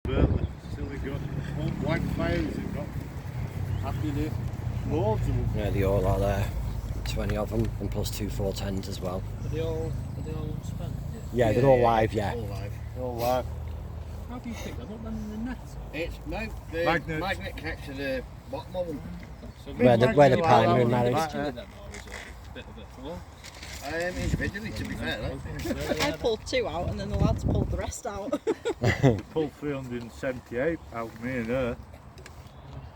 Burnley, silly gun. Old Blackfires have got happy day. Loads of them. Yeah, they all are there. 20 of them, and plus 2 410s as well. Are they all unspent? Yeah, they're all live, yeah. All live. All live. How do you pick them up then in the net? It's no, the Magnet. magnet connects to the bottom of them. So Where the Magnet primary like marriage. that. two of them, or is it a bit of a floor? Individually, to be fair, right? I pulled 2 out and then the lads pulled the rest out. We pulled 378 out, me and her.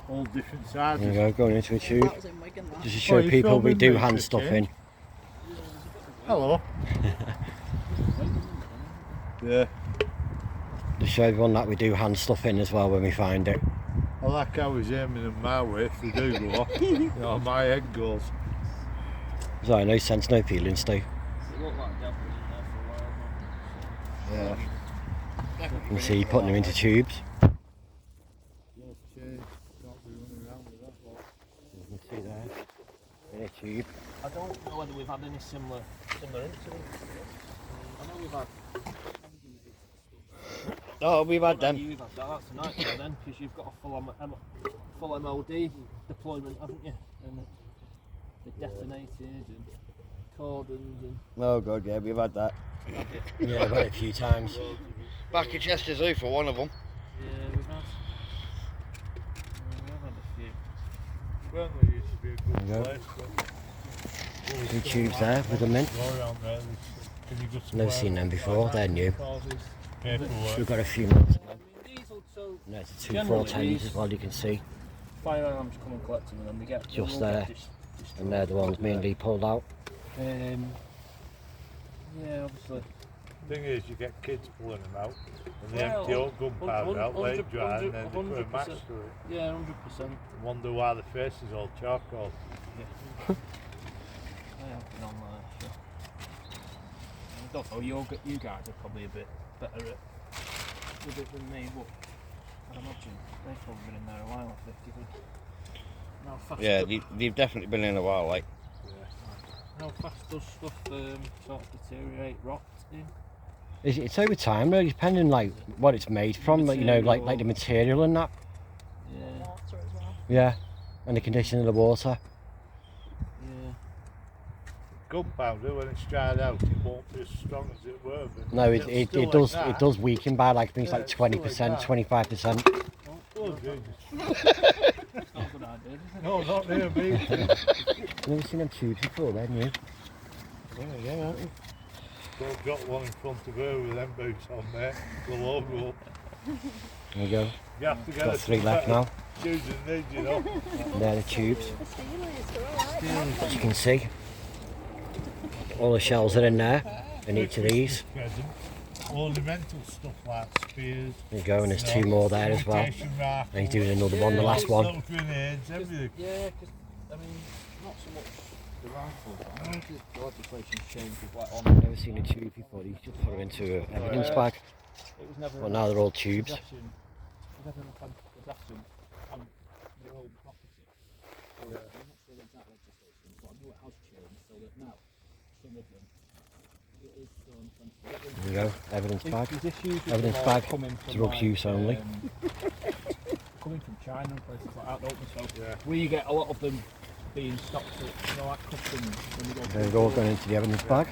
All different There you sizes. go, going into a tube. That was in Wigan, that. Just to show you people we filming do me, hand Christian? stuff in. Hello. Yeah. To show everyone that we do hand stuff in as well when we find it. I like how he's aiming them my way if they do go off. You know, my head goes. So no sense, no feelings, Steve. It looked like Delta in there for a while. Yeah. You can see you putting them into tubes. You can see there, in a tube. I don't know whether we've had any similar incidents. I know we've had. Oh, we've had them. You've had that. That's a nightmare then, because you've got a full MOD deployment, haven't you? And they detonated and cordons and. Oh god, yeah, we've had that. Yeah, I've had it a few times. Back at Chester Zoo for one of them. Yeah, we've had. We've had a few. Burnley used to be a good There you go. place. But 2 tubes there with them in. go around there, can you go Never somewhere seen them else before, like they're that? new. Paperwork. We've got a few more to go. I mean, these will so And there's the 2 Generally, 410s these- as well, you can see. firearms come and collect them and then they get Just they'll all there. get destroyed. And they're the ones me and Lee pulled out. Yeah, obviously. Thing is, you get kids pulling them out, and they Well, empty all gunpowder out, let it 100 dry, and then they put a 100%. match through it. Yeah, 100%. And wonder why the face is all charcoal. I have been on there. So. I don't know, you guys are probably a bit better with it than me, but I'd imagine they've probably been in there a while, 50 quid. How fast Yeah, do- they've definitely been in a while, like. how fast does stuff sort of deteriorate, rot in? It's over time really, depending like what it's made from, like, you know, like the material and that. Yeah, Water as well. Yeah. And the condition of the water. yeah. Gunpowder, when it's dried out, it won't be as strong as it were. But No, it's it still like does that. it does weaken by like things Yeah, like it's still like 20%, that. 25%. Oh, Jesus. Not a good idea, is it? No, not near me. You've never seen them tubes before then, you? Yeah, haven't you? Don't drop one in front of her with them boots on there, the logo. There you go. You have to get Got her 3 some left better now. shoes than these, you know. And they're the tubes. The Steelers, they're alright. As you can see. All the shells are in there in each of these. Present. Ornamental stuff like spears. There you go, and there's 2 more there as well. imitation rifles, And he's doing another one, the last one. little grenades, everything. Yeah, because, I mean, not so much the rifles, but I know the legislation's changed with like on. Never seen a tube before, you just put them into an evidence bag. It was never Well, now they're all tubes. possession. It was never an offence to possession on your own property. So, I'm not sure the exact legislation, but I know it has changed so that now some of them it is still an offence to get them. There you go, evidence bag. There's issues with Evidence them all bag, coming from, drug like, use only. coming from China and places like that, don't we? So Yeah. we get a lot of them being stopped at, you know, like customs when we go to They're all going into the evidence bag.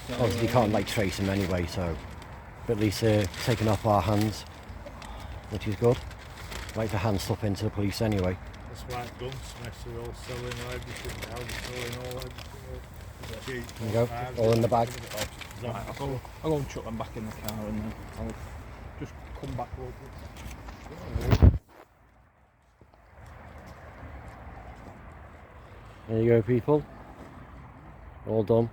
So, Obviously you can't like trace them anyway, so but at least they're taken off our hands, which is good. Like to hand stuff into the police anyway. That's why gunsmiths are all selling everything now, they're selling all everything. Cheap. There you go, all in the bag. Right, I'll go and chuck them back in the car and then I'll just come back over. There you go, people. All done.